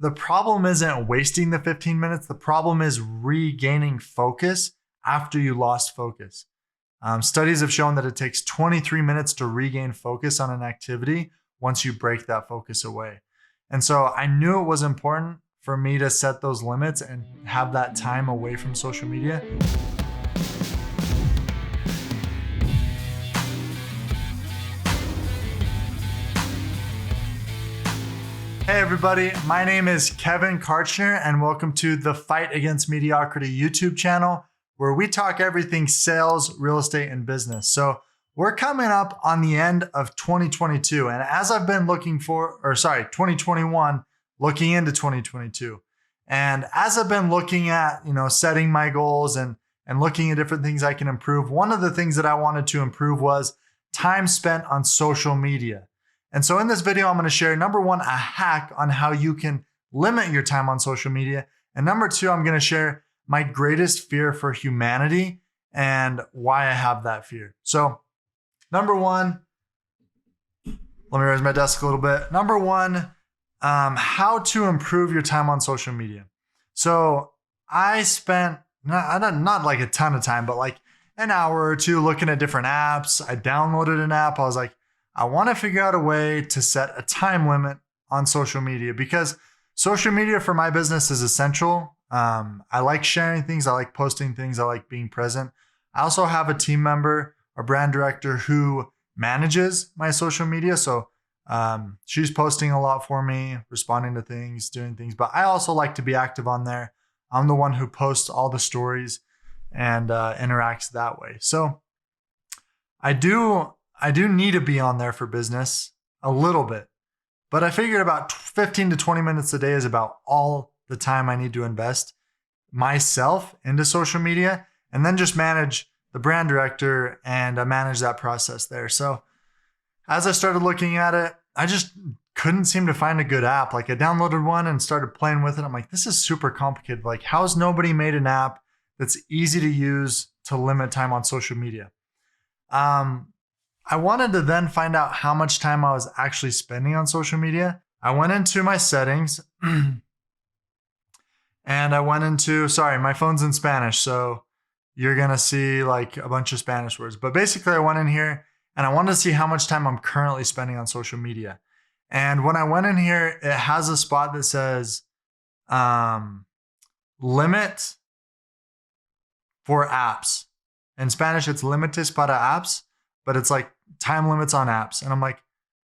the problem isn't wasting the 15 minutes. The problem is regaining focus after you lost focus. Studies have shown that it takes 23 minutes to regain focus on an activity once you break that focus away. And so I knew it was important for me to set those limits and have that time away from social media. Hey everybody, my name is Kevin Kartchner and welcome to the Fight Against Mediocrity YouTube channel, where we talk everything sales, real estate, and business. So we're coming up on the end of 2022. And as I've been 2021, looking into 2022. And as I've been looking at, setting my goals and looking at different things I can improve, one of the things that I wanted to improve was time spent on social media. And so in this video, I'm going to share, number one, a hack on how you can limit your time on social media. And number two, I'm going to share my greatest fear for humanity and why I have that fear. So number one, let me raise my desk a little bit. Number one, how to improve your time on social media. So I spent not like a ton of time, but like an hour or two looking at different apps. I downloaded an app. I was like, I want to figure out a way to set a time limit on social media because social media for my business is essential. I like sharing things. I like posting things. I like being present. I also have a team member, a brand director who manages my social media. So she's posting a lot for me, responding to things, doing things. But I also like to be active on there. I'm the one who posts all the stories and interacts that way. So I do need to be on there for business a little bit, but I figured about 15 to 20 minutes a day is about all the time I need to invest myself into social media, and then just manage the brand director and manage that process there. So as I started looking at it, I just couldn't seem to find a good app. Like I downloaded one and started playing with it. I'm like, this is super complicated. Like, how's nobody made an app that's easy to use to limit time on social media? I wanted to then find out how much time I was actually spending on social media. I went into my settings and I went into, my phone's in Spanish, so you're going to see like a bunch of Spanish words. But basically I went in here and I wanted to see how much time I'm currently spending on social media. And when I went in here, it has a spot that says limit for apps. In Spanish, it's límites para apps, but it's like time limits on apps. And I'm like,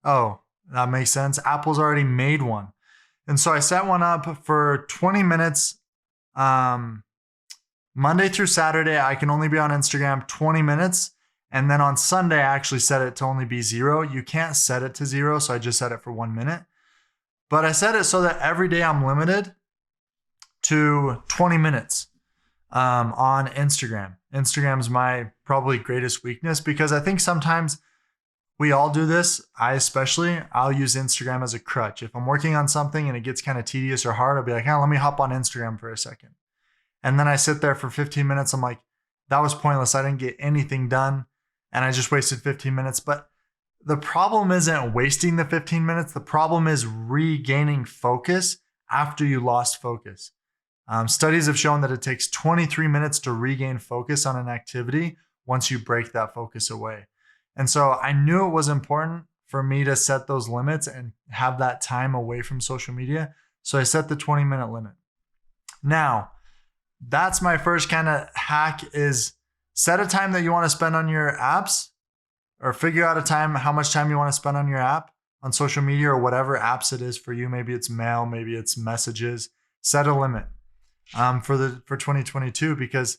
oh, that makes sense. Apple's already made one. And so I set one up for 20 minutes. Monday through Saturday, I can only be on Instagram 20 minutes. And then on Sunday, I actually set it to only be 0. You can't set it to 0, so I just set it for 1 minute. But I set it so that every day I'm limited to 20 minutes on Instagram. Instagram's my probably greatest weakness because I think sometimes we all do this. I'll use Instagram as a crutch. If I'm working on something and it gets kind of tedious or hard, I'll be like, let me hop on Instagram for a second. And then I sit there for 15 minutes. I'm like, that was pointless. I didn't get anything done. And I just wasted 15 minutes. But the problem isn't wasting the 15 minutes. The problem is regaining focus after you lost focus. Studies have shown that it takes 23 minutes to regain focus on an activity once you break that focus away. And so I knew it was important for me to set those limits and have that time away from social media. So I set the 20-minute limit. Now, that's my first kind of hack is set a time that you want to spend on your apps, or figure out a time, how much time you want to spend on your app, on social media, or whatever apps it is for you. Maybe it's mail, maybe it's messages. Set a limit for 2022 because,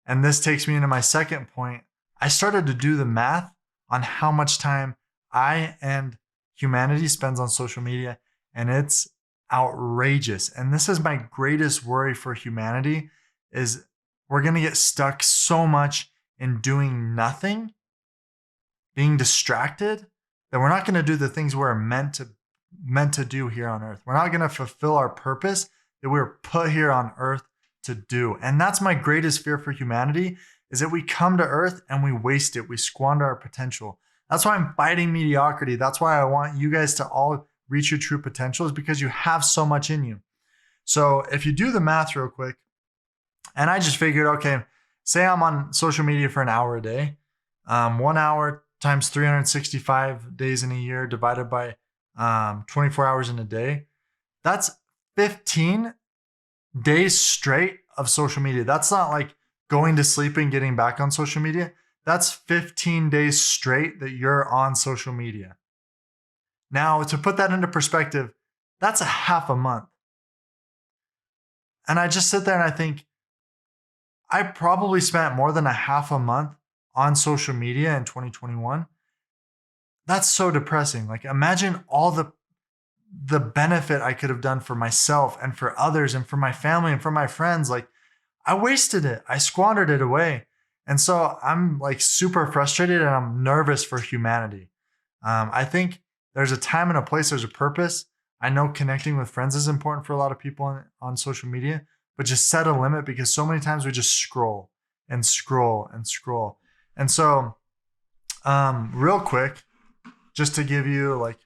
and this takes me into my second point, I started to do the math on how much time I and humanity spends on social media, and it's outrageous. And this is my greatest worry for humanity is we're going to get stuck so much in doing nothing, being distracted, that we're not going to do the things we're meant to do here on earth. We're not going to fulfill our purpose that we were put here on earth to do. And that's my greatest fear for humanity, is that we come to earth and we waste it. We squander our potential. That's why I'm fighting mediocrity. That's why I want you guys to all reach your true potential is because you have so much in you. So if you do the math real quick, and I just figured, okay, say I'm on social media for an hour a day, 1 hour times 365 days in a year divided by 24 hours in a day, that's 15 days straight of social media. That's not like going to sleep and getting back on social media. That's 15 days straight that you're on social media. Now, to put that into perspective, that's a half a month. And I just sit there and I think, I probably spent more than a half a month on social media in 2021. That's so depressing. Like, imagine all the benefit I could have done for myself and for others and for my family and for my friends. Like, I wasted it. I squandered it away. And so I'm like super frustrated and I'm nervous for humanity. I think there's a time and a place, there's a purpose. I know connecting with friends is important for a lot of people on social media, but just set a limit, because so many times we just scroll and scroll and scroll. And so real quick, just to give you like,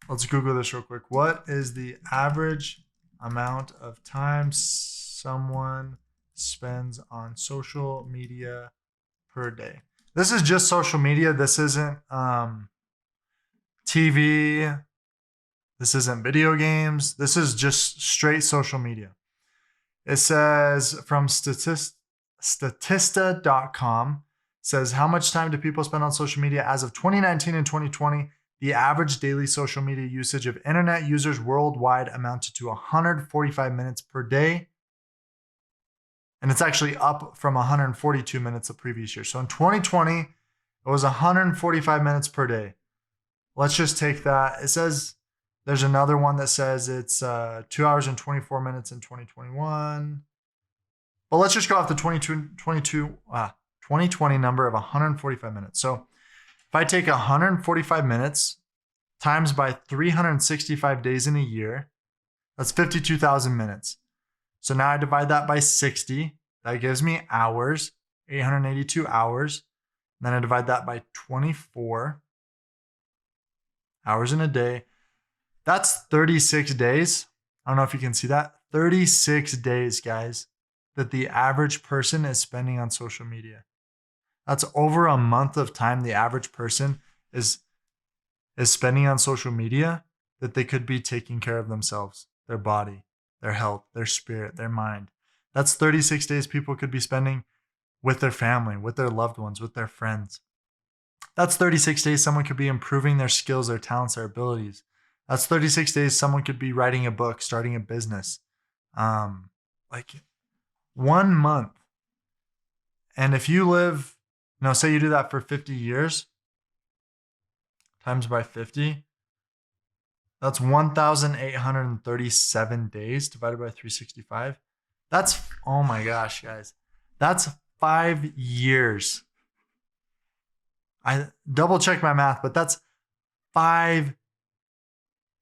let's Google this real quick. What is the average amount of time someone spends on social media per day? This is just social media. This isn't TV. This isn't video games. This is just straight social media. It says from Statista.com, says how much time do people spend on social media as of 2019 and 2020? The average daily social media usage of internet users worldwide amounted to 145 minutes per day. And it's actually up from 142 minutes the previous year. So in 2020, it was 145 minutes per day. Let's just take that. It says there's another one that says it's 2 hours and 24 minutes in 2021. But let's just go off the 2020 number of 145 minutes. So if I take 145 minutes times by 365 days in a year, that's 52,000 minutes. So now I divide that by 60. That gives me hours, 882 hours. And then I divide that by 24 hours in a day. That's 36 days. I don't know if you can see that. 36 days, guys, that the average person is spending on social media. That's over a month of time the average person is spending on social media that they could be taking care of themselves, their body, their health, their spirit, their mind. That's 36 days people could be spending with their family, with their loved ones, with their friends. That's 36 days someone could be improving their skills, their talents, their abilities. That's 36 days someone could be writing a book, starting a business. Like 1 month. And if you live, say you do that for 50 years, times by 50, that's 1,837 days divided by 365. That's, oh my gosh, guys, that's 5 years. I double checked my math, but that's 5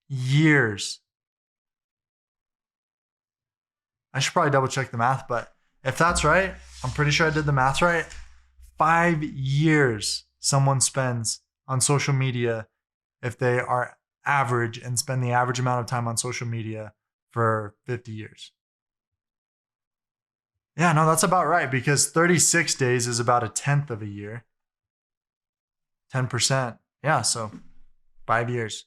years. I should probably double check the math, but if that's right, I'm pretty sure I did the math right. 5 years someone spends on social media if they are average and spend the average amount of time on social media for 50 years. Yeah, no, that's about right, because 36 days is about a tenth of a year. 10%. Yeah, so 5 years.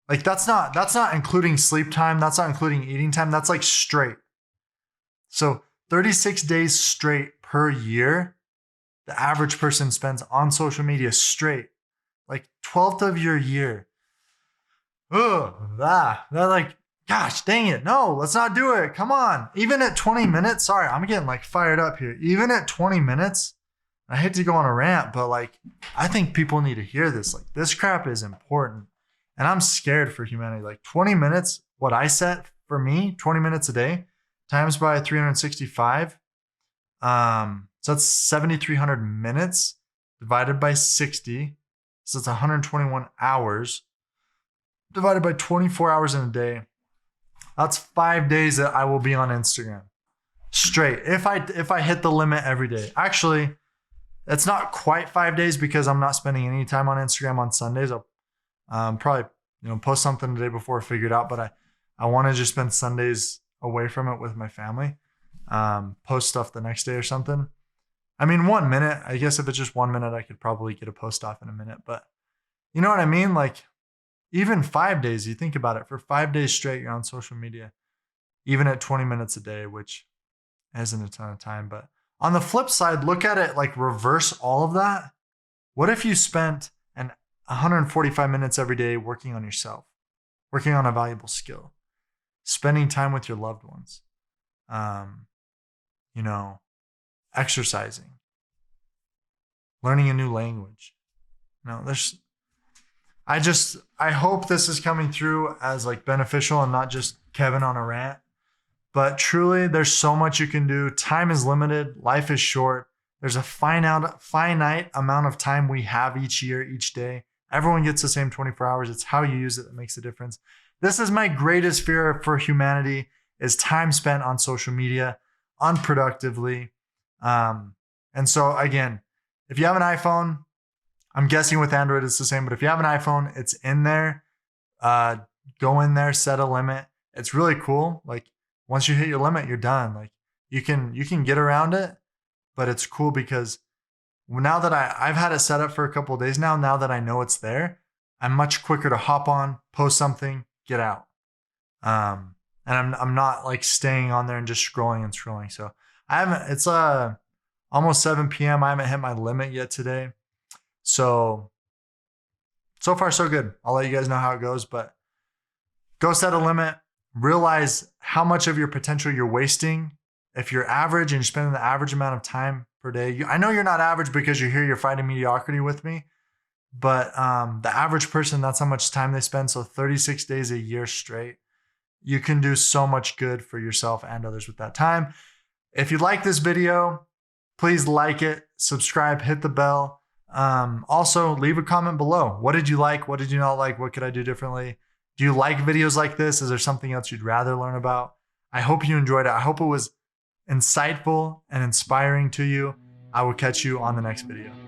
Like that's not including sleep time, that's not including eating time, that's like straight. So 36 days straight per year, the average person spends on social media straight. Like 12th of your year. That like, gosh, dang it. No, let's not do it. Come on. Even at 20 minutes, sorry, I'm getting like fired up here. Even at 20 minutes, I hate to go on a rant, but like, I think people need to hear this. Like, this crap is important. And I'm scared for humanity. Like 20 minutes, what I set for me, 20 minutes a day, times by 365. So that's 7,300 minutes divided by 60. So it's 121 hours divided by 24 hours in a day. That's 5 days that I will be on Instagram straight. If I hit the limit every day. Actually, it's not quite 5 days because I'm not spending any time on Instagram on Sundays. Probably, post something the day before, figure it out. But I want to just spend Sundays away from it with my family. Post stuff the next day or something. I mean, 1 minute, I guess if it's just 1 minute, I could probably get a post off in a minute, but you know what I mean? Like even 5 days, you think about it, for 5 days straight, you're on social media, even at 20 minutes a day, which isn't a ton of time. But on the flip side, look at it like reverse all of that. What if you spent 145 minutes every day working on yourself, working on a valuable skill, spending time with your loved ones, exercising, learning a new language. I hope this is coming through as like beneficial and not just Kevin on a rant. But truly, there's so much you can do. Time is limited. Life is short. There's a finite amount of time we have each year, each day. Everyone gets the same 24 hours. It's how you use it that makes a difference. This is my greatest fear for humanity, is time spent on social media unproductively. And so again, if you have an iPhone, I'm guessing with Android it's the same, but if you have an iPhone, it's in there. Go in there, set a limit. It's really cool. Like once you hit your limit, you're done. Like you can get around it, but it's cool because now that I've had it set up for a couple of days now that I know it's there, I'm much quicker to hop on, post something, get out. And I'm not like staying on there and just scrolling. So it's almost 7 p.m. I haven't hit my limit yet today. So far so good. I'll let you guys know how it goes, but go set a limit. Realize how much of your potential you're wasting. If you're average and you're spending the average amount of time per day, I know you're not average because you're here, you're fighting mediocrity with me, but the average person, that's how much time they spend. So 36 days a year straight, you can do so much good for yourself and others with that time. If you like this video, please like it, subscribe, hit the bell. Also leave a comment below. What did you like? What did you not like? What could I do differently? Do you like videos like this? Is there something else you'd rather learn about? I hope you enjoyed it. I hope it was insightful and inspiring to you. I will catch you on the next video.